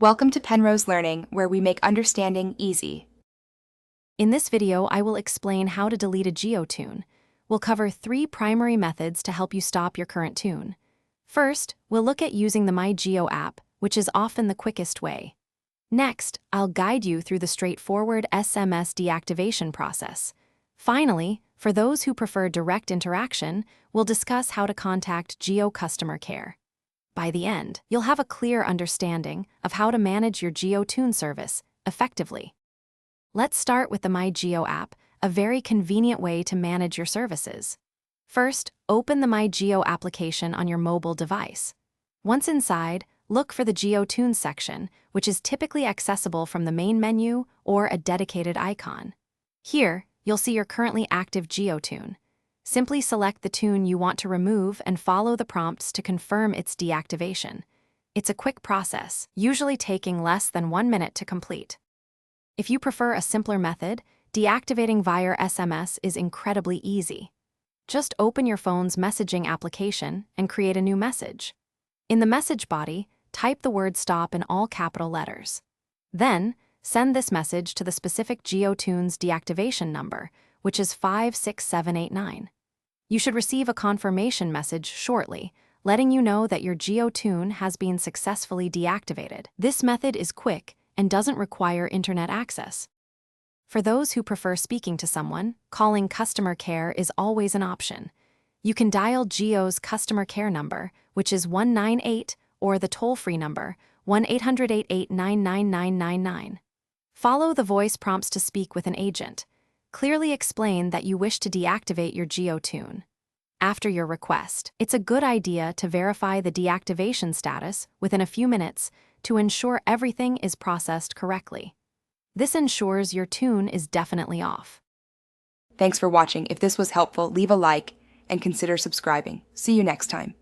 Welcome to Penrose Learning, where we make understanding easy. In this video, I will explain how to delete a GeoTune. We'll cover 3 primary methods to help you stop your current tune. First, we'll look at using the MyGeo app, which is often the quickest way. Next, I'll guide you through the straightforward SMS deactivation process. Finally, for those who prefer direct interaction, we'll discuss how to contact Geo customer care. By the end, you'll have a clear understanding of how to manage your GeoTune service effectively. Let's start with the MyGeo app, a very convenient way to manage your services. First, open the MyGeo application on your mobile device. Once inside, look for the GeoTune section, which is typically accessible from the main menu or a dedicated icon. Here, you'll see your currently active GeoTune. Simply select the tune you want to remove and follow the prompts to confirm its deactivation. It's a quick process, usually taking less than 1 minute to complete. If you prefer a simpler method, deactivating via SMS is incredibly easy. Just open your phone's messaging application and create a new message. In the message body, type the word "stop" in all capital letters. Then, send this message to the specific GeoTune's deactivation number, which is 56789. You should receive a confirmation message shortly, letting you know that your GeoTune has been successfully deactivated. This method is quick and doesn't require internet access. For those who prefer speaking to someone, calling customer care is always an option. You can dial Geo's customer care number, which is 198, or the toll-free number, 1-800-88-99999. Follow the voice prompts to speak with an agent. Clearly explain that you wish to deactivate your GeoTune. After your request, it's a good idea to verify the deactivation status within a few minutes to ensure everything is processed correctly. This ensures your tune is definitely off. Thanks for watching. If this was helpful, leave a like and consider subscribing. See you next time.